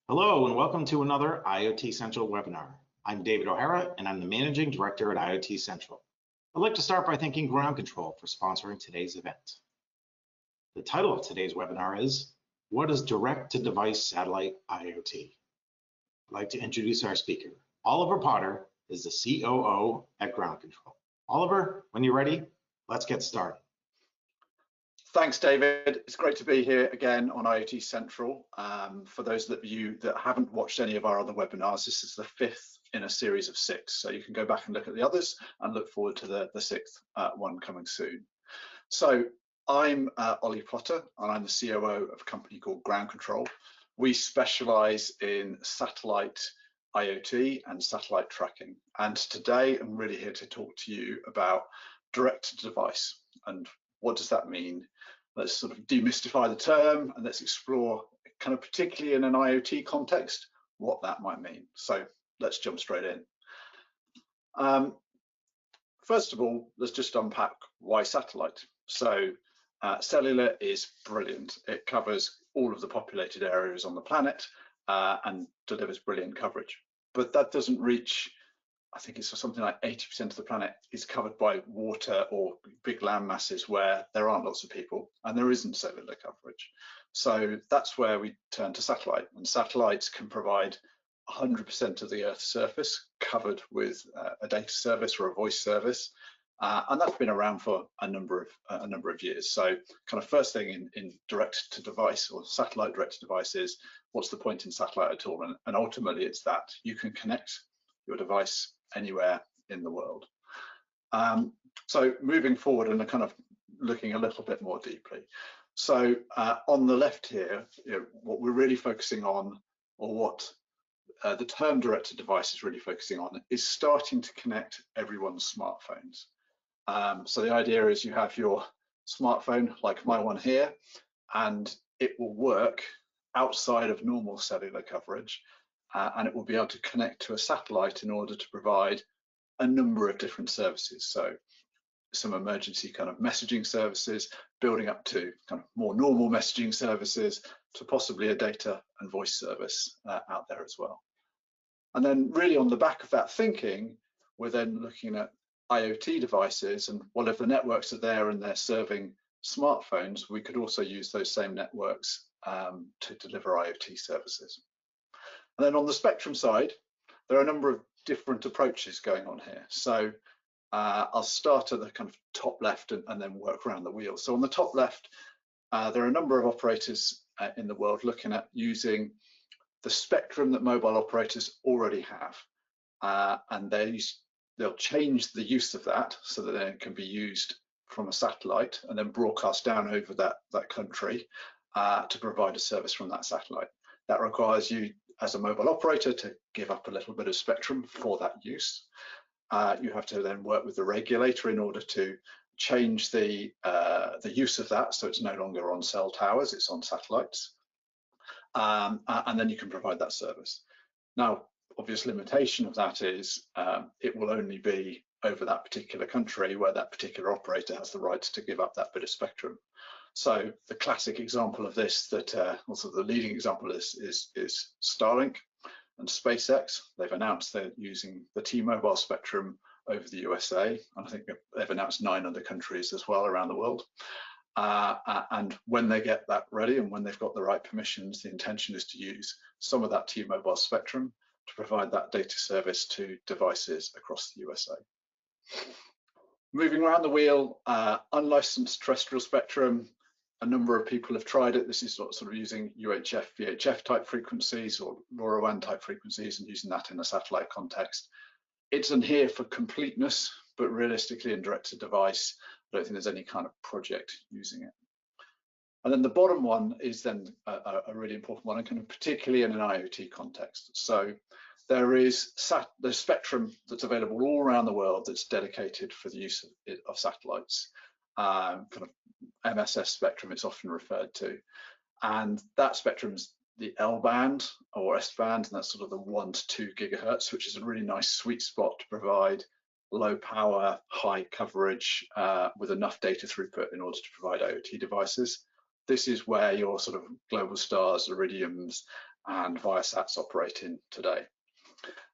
Hello and welcome to another IoT Central webinar. I'm David O'Hara and I'm the Managing Director at IoT Central. I'd like to start by thanking Ground Control for sponsoring today's event. The title of today's webinar is, What is Direct-to-Device Satellite IoT? I'd like to introduce our speaker. Oliver Potter is the COO at Ground Control. Oliver, when you're ready, let's get started. Thanks, David. It's great to be here again on IoT Central. For those of you that haven't watched any of our other webinars, this is the fifth in a series of 6. So you can go back and look at the others and look forward to the sixth one coming soon. So I'm Ollie Potter and I'm the COO of a company called Ground Control. We specialize in satellite IoT and satellite tracking. And today I'm really here to talk to you about direct-to-device and what does that mean? Let's sort of demystify the term and let's explore, kind of particularly in an IoT context, what that might mean. So let's jump straight in. First of all, let's just unpack why satellite. So cellular is brilliant. It covers all of the populated areas on the planet and delivers brilliant coverage. But that doesn't reach, I think it's something like 80% of the planet is covered by water or big land masses where there aren't lots of people and there isn't cellular coverage. So that's where we turn to satellite, and satellites can provide 100% of the Earth's surface covered with a data service or a voice service, and that's been around for a number of years. So kind of first thing in direct to device or satellite direct to device is, what's the point in satellite at all? And ultimately it's that you can connect your device anywhere in the world. So moving forward and kind of looking a little bit more deeply. So on the left here, what we're really focusing on, or what the term direct-to-device is really focusing on, is starting to connect everyone's smartphones. So the idea is you have your smartphone, like my one here, and it will work outside of normal cellular coverage, and it will be able to connect to a satellite in order to provide a number of different services. So some emergency kind of messaging services, building up to kind of more normal messaging services, to possibly a data and voice service out there as well. And then really on the back of that thinking, we're then looking at IoT devices, and well, if the networks are there and they're serving smartphones, we could also use those same networks to deliver IoT services. And then on the spectrum side, there are a number of different approaches going on here. So I'll start at the kind of top left and then work around the wheel. So on the top left, there are a number of operators in the world looking at using the spectrum that mobile operators already have, and they'll change the use of that so that it can be used from a satellite and then broadcast down over that country to provide a service from that satellite. That requires you as a mobile operator to give up a little bit of spectrum for that use. You have to then work with the regulator in order to change the use of that, so it's no longer on cell towers, it's on satellites, and then you can provide that service. Now, obvious limitation of that is it will only be over that particular country where that particular operator has the rights to give up that bit of spectrum. So the classic example of this, also the leading example of this, is Starlink and SpaceX. They've announced they're using the T-Mobile spectrum over the USA, and I think they've announced 9 other countries as well around the world. And when they get that ready and when they've got the right permissions, the intention is to use some of that T-Mobile spectrum to provide that data service to devices across the USA. Moving around the wheel, unlicensed terrestrial spectrum. A number of people have tried it. This is sort of using UHF, VHF type frequencies or LoRaWAN type frequencies and using that in a satellite context. It's in here for completeness, but realistically in direct to device, I don't think there's any kind of project using it. And then the bottom one is then a really important one, and kind of particularly in an IoT context. So there is the spectrum that's available all around the world that's dedicated for the use of satellites. Kind of MSS spectrum it's often referred to, and that spectrum's the L band or S band, and that's sort of the 1 to 2 gigahertz, which is a really nice sweet spot to provide low power, high coverage with enough data throughput in order to provide IoT devices. this is where your sort of global stars, iridiums, and Viasats operate in today.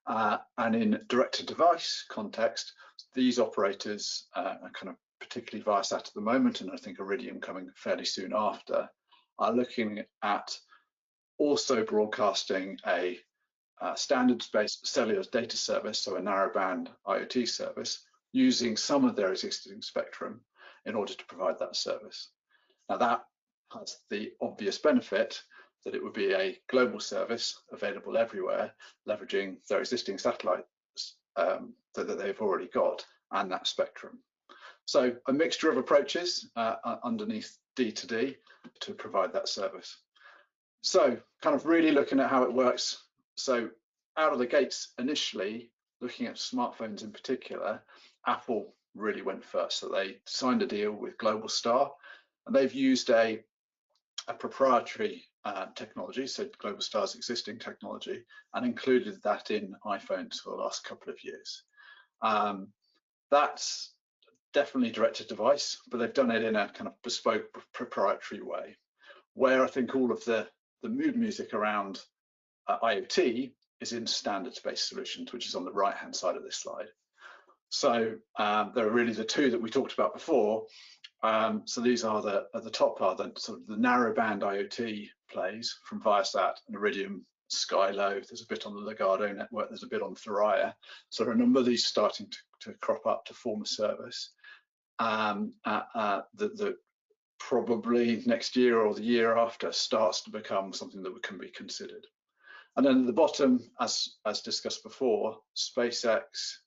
And in direct-to-device context, these operators are kind of particularly Viasat at the moment, and I think Iridium coming fairly soon after, are looking at also broadcasting a standards-based cellular data service, so a narrowband IoT service, using some of their existing spectrum in order to provide that service. Now that has the obvious benefit that it would be a global service available everywhere, leveraging their existing satellites that they've already got and that spectrum. So a mixture of approaches underneath D2D to provide that service. So kind of really looking at how it works. So out of the gates initially, looking at smartphones in particular, Apple really went first. So they signed a deal with Globalstar, and they've used a proprietary technology, so Globalstar's existing technology, and included that in iPhones for the last couple of years. That's definitely direct-to-device, but they've done it in a kind of bespoke proprietary way, where I think all of the mood music around IoT is in standards-based solutions, which is on the right-hand side of this slide. So there are really the two that we talked about before. So these are at the top are the sort of the narrowband IoT plays from Viasat and Iridium, Skylo. There's a bit on the Ligado network. There's a bit on Thuraya. So there are a number of these starting to crop up to form a service. That probably next year or the year after starts to become something that can be considered. And then at the bottom, as discussed before, SpaceX,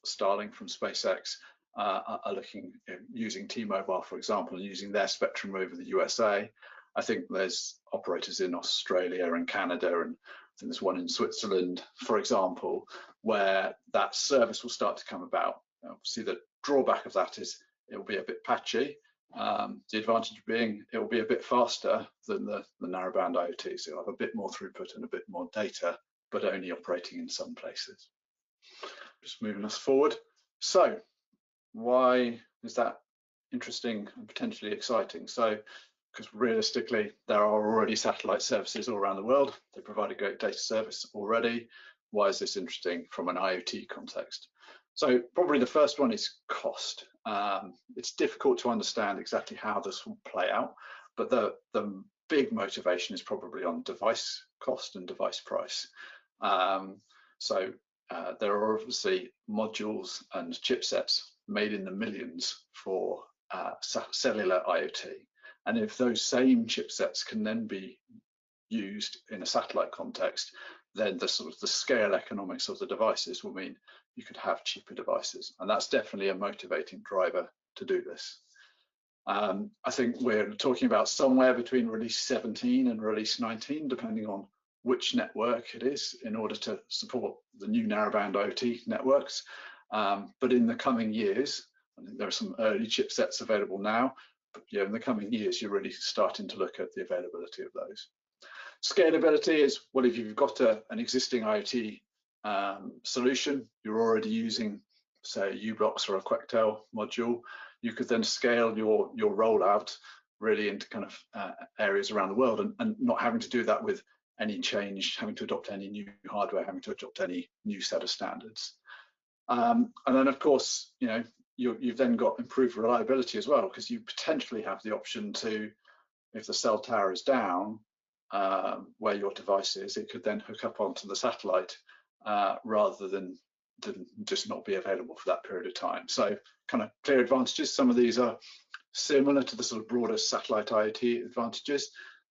Starlink from SpaceX, are looking using T-Mobile, for example, and using their spectrum over the USA. I think there's operators in Australia and Canada, and I think there's one in Switzerland, for example, where that service will start to come about. Obviously, the drawback of that is it will be a bit patchy. The advantage being it will be a bit faster than the narrowband IoT, so you'll have a bit more throughput and a bit more data, but only operating in some places. Just moving us forward. So why is that interesting and potentially exciting? So because realistically, there are already satellite services all around the world. They provide a great data service already. Why is this interesting from an IoT context? So probably the first one is cost. It's difficult to understand exactly how this will play out, but the big motivation is probably on device cost and device price. There are obviously modules and chipsets made in the millions for cellular IoT. And if those same chipsets can then be used in a satellite context, then the sort of the scale economics of the devices will mean you could have cheaper devices. And that's definitely a motivating driver to do this. I think we're talking about somewhere between release 17 and release 19, depending on which network it is, in order to support the new narrowband IoT networks. But in the coming years, I think there are some early chipsets available now, but yeah, in the coming years, you're really starting to look at the availability of those. Scalability is, well, if you've got an existing IoT solution, you're already using, say, a U-Blox or a Quectel module, you could then scale your rollout really into kind of areas around the world, and not having to do that with any change, having to adopt any new hardware, having to adopt any new set of standards. And then, of course, you know, you've then got improved reliability as well, because you potentially have the option to, if the cell tower is down, where your device is, it could then hook up onto the satellite rather than just not be available for that period of time. So kind of clear advantages. Some of these are similar to the sort of broader satellite IoT advantages,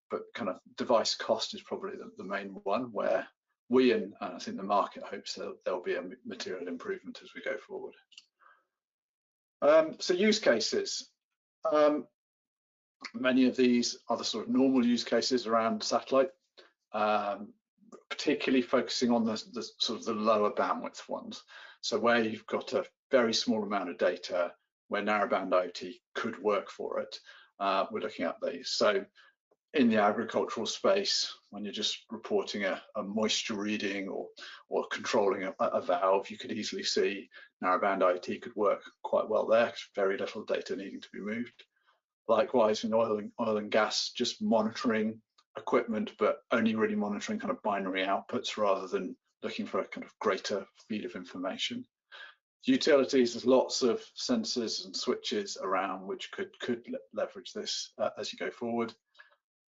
but kind of device cost is probably the main one, where we and I think the market hopes that there'll be a material improvement as we go forward. So use cases. Many of these are the sort of normal use cases around satellite, particularly focusing on the sort of the lower bandwidth ones. So where you've got a very small amount of data, where narrowband IoT could work for it, we're looking at these. So in the agricultural space, when you're just reporting a moisture reading or controlling a valve, you could easily see narrowband IoT could work quite well there. Very little data needing to be moved. Likewise in oil and gas, just monitoring equipment, but only really monitoring kind of binary outputs rather than looking for a kind of greater feed of information. Utilities, there's lots of sensors and switches around which could leverage this as you go forward.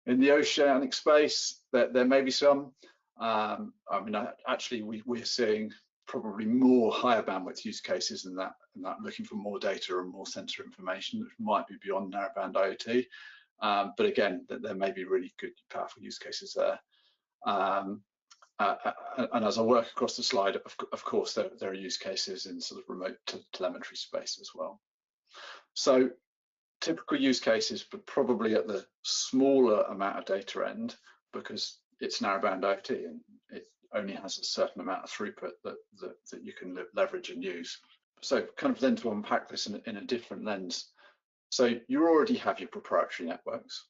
In the oceanic space, there may be some. I mean, actually, we're seeing probably more higher bandwidth use cases than that, looking for more data and more sensor information, which might be beyond narrowband IoT. But again, there may be really good, powerful use cases there. And as I work across the slide, of course, there are use cases in sort of remote telemetry space as well. So typical use cases, but probably at the smaller amount of data end, because it's narrowband IoT and it only has a certain amount of throughput that you can leverage and use. So kind of then to unpack this in a different lens. So you already have your proprietary networks.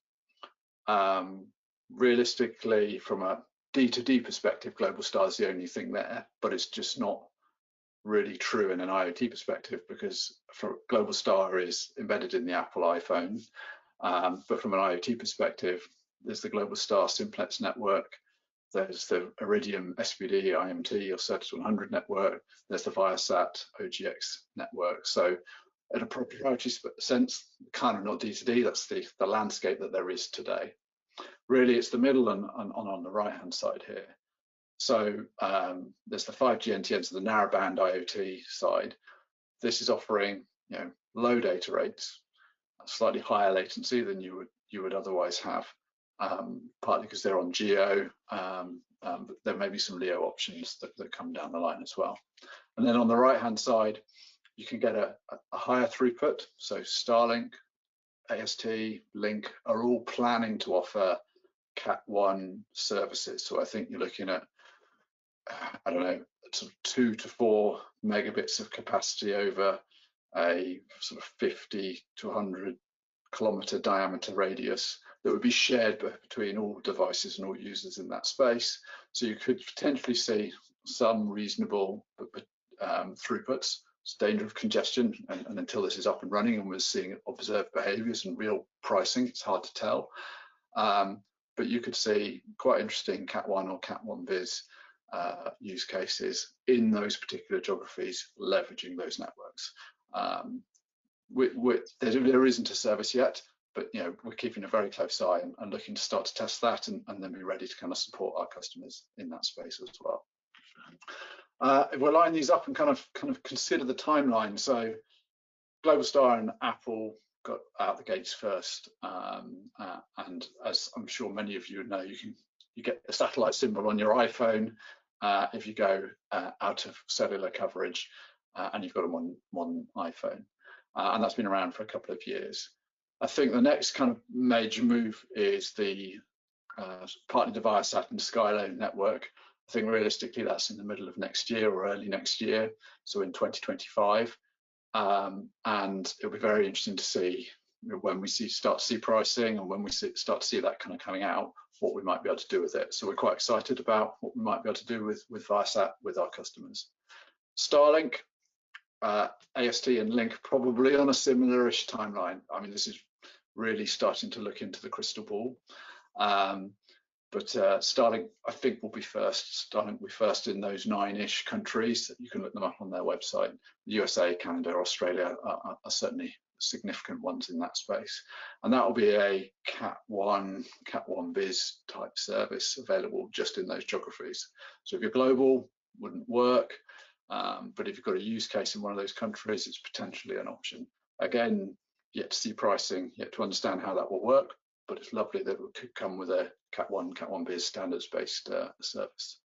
Realistically, from a D2D perspective, Globalstar is the only thing there, but it's just not really true in an IoT perspective, because Globalstar is embedded in the Apple iPhone. But from an IoT perspective, there's the Globalstar simplex network, there's the Iridium SPD IMT or Certus100 network, there's the Viasat OGX network. So in a proprietary sense, kind of not D2D, that's the landscape that there is today. Really, it's the middle and on the right-hand side here. So there's the 5G NTN, so the narrowband IoT side. This is offering, low data rates, slightly higher latency than you would otherwise have, partly because they're on geo. But there may be some LEO options that come down the line as well. And then on the right-hand side, you can get a higher throughput. So Starlink, AST, Link are all planning to offer Cat1 services. So I think you're looking at, I don't know, sort of 2 to 4 megabits of capacity over a sort of 50 to 100 kilometer diameter radius that would be shared between all devices and all users in that space. So you could potentially see some reasonable throughputs. It's danger of congestion, and until this is up and running and we're seeing observed behaviors and real pricing, it's hard to tell. But you could see quite interesting Cat1 or Cat1 Biz use cases in those particular geographies, leveraging those networks. There isn't a service yet, but we're keeping a very close eye and looking to start to test that and then be ready to kind of support our customers in that space as well. If we'll line these up and kind of consider the timeline. So Globalstar and Apple got out the gates first, and as I'm sure many of you know, you get the satellite symbol on your iPhone if you go out of cellular coverage, and you've got them on one iPhone, and that's been around for a couple of years. I think the next kind of major move is the partly the Viasat and Skylo network. I think realistically that's in the middle of next year or early next year, so in 2025. And it'll be very interesting to see when we start to see pricing and when we start to see that kind of coming out, what we might be able to do with it. So we're quite excited about what we might be able to do with Viasat with our customers. Starlink, AST and Link probably on a similar-ish timeline. I mean, this is really starting to look into the crystal ball. But Starlink, I think, will be first. Starlink will be first in those 9-ish countries. You can look them up on their website. The USA, Canada, Australia are certainly significant ones in that space. And that will be a Cat1 Biz type service available just in those geographies. So if you're global, wouldn't work. But if you've got a use case in one of those countries, it's potentially an option. Again, yet to see pricing, yet to understand how that will work. But it's lovely that it could come with a Cat1 Biz standards-based service.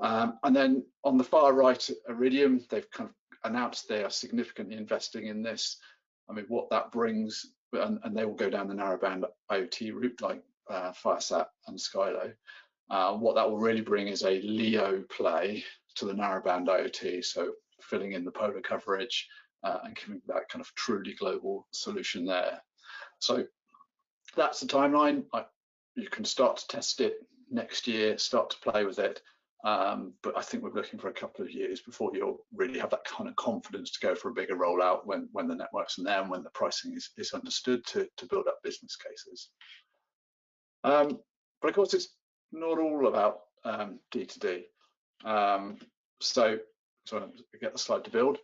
And then on the far right, Iridium, they've kind of announced they are significantly investing in this. I mean, what that brings, and they will go down the narrowband IoT route like Viasat and Skylo. What that will really bring is a LEO play to the narrowband IoT, so filling in the polar coverage and giving that kind of truly global solution there. So that's the timeline. You can start to test it next year, start to play with it, but I think we're looking for a couple of years before you'll really have that kind of confidence to go for a bigger rollout when the network's in there and when the pricing is understood to build up business cases. But of course, it's not all about D2D. So I get the slide to build.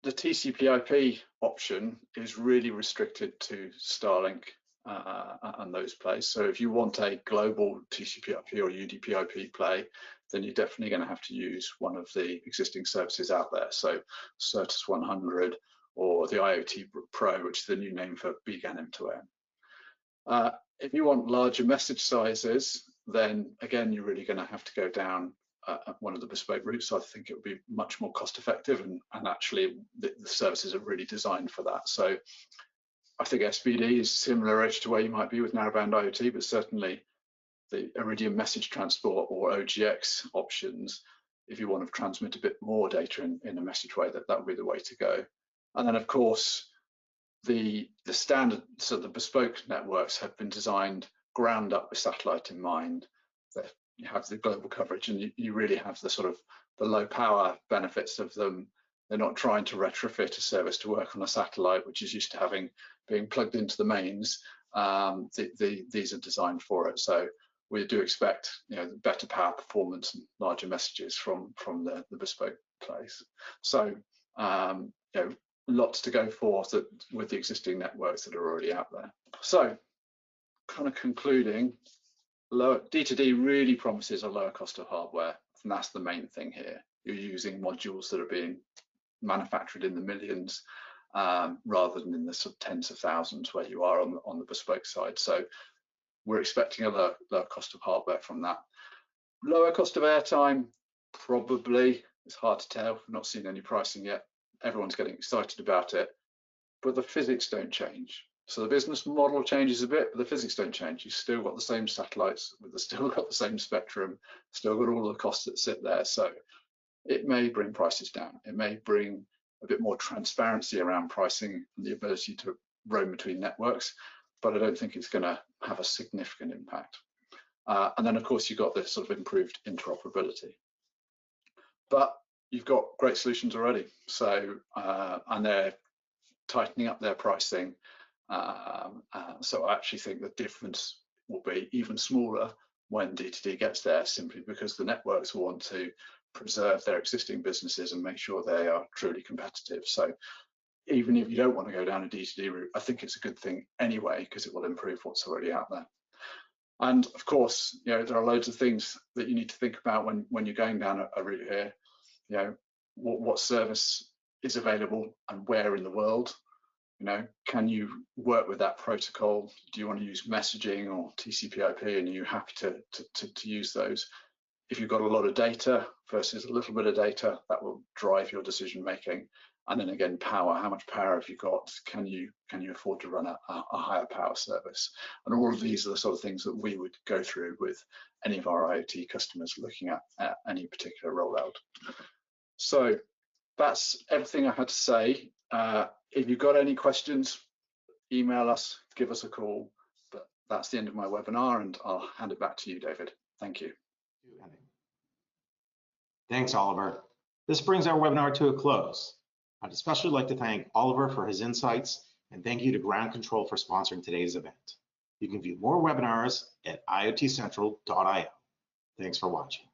The TCP/IP option is really restricted to Starlink and those plays. So if you want a global TCP/IP or UDP/IP play, then you're definitely going to have to use one of the existing services out there. So Certus 100 or the IoT Pro, which is the new name for BGAN M2M. If you want larger message sizes, then again, you're really going to have to go down one of the bespoke routes. So I think it would be much more cost effective, and actually the services are really designed for that. So I think SPD is similar-ish to where you might be with narrowband IoT, but certainly the Iridium message transport or OGX options, if you want to transmit a bit more data in a message way, that would be the way to go. And then of course, the standard, so the bespoke networks have been designed ground up with satellite in mind. That you have the global coverage, and you really have the sort of the low power benefits of them. They're not trying to retrofit a service to work on a satellite, which is used to being plugged into the mains. These are designed for it. So we do expect, better power performance and larger messages from the bespoke place. So lots to go for with the existing networks that are already out there. So kind of concluding, D2D really promises a lower cost of hardware, and that's the main thing here. You're using modules that are being manufactured in the millions rather than in the sort of tens of thousands where you are on the bespoke side. So we're expecting a lower cost of hardware from that. Lower cost of airtime, probably. It's hard to tell. I've not seen any pricing yet. Everyone's getting excited about it, but the physics don't change. So the business model changes a bit, but the physics don't change. You've still got the same satellites, still got the same spectrum, still got all the costs that sit there. So it may bring prices down. It may bring a bit more transparency around pricing and the ability to roam between networks, but I don't think it's going to have a significant impact. And then of course you've got this sort of improved interoperability. But you've got great solutions already. So and they're tightening up their pricing. So I actually think the difference will be even smaller when D2D gets there, simply because the networks want to preserve their existing businesses and make sure they are truly competitive. So even if you don't want to go down a D2D route, I think it's a good thing anyway, because it will improve what's already out there. And of course, there are loads of things that you need to think about when you're going down a route here. What service is available and where in the world? Can you work with that protocol? Do you want to use messaging or TCP/IP, and are you happy to use those? If you've got a lot of data versus a little bit of data, that will drive your decision making. And then again, power. How much power have you got? Can you afford to run a higher power service? And all of these are the sort of things that we would go through with any of our IoT customers looking at any particular rollout. So that's everything I had to say. If you've got any questions, email us, give us a call. But that's the end of my webinar, and I'll hand it back to you, David. Thank you. Thanks, Oliver. This brings our webinar to a close. I'd especially like to thank Oliver for his insights, and thank you to Ground Control for sponsoring today's event. You can view more webinars at iotcentral.io. Thanks for watching.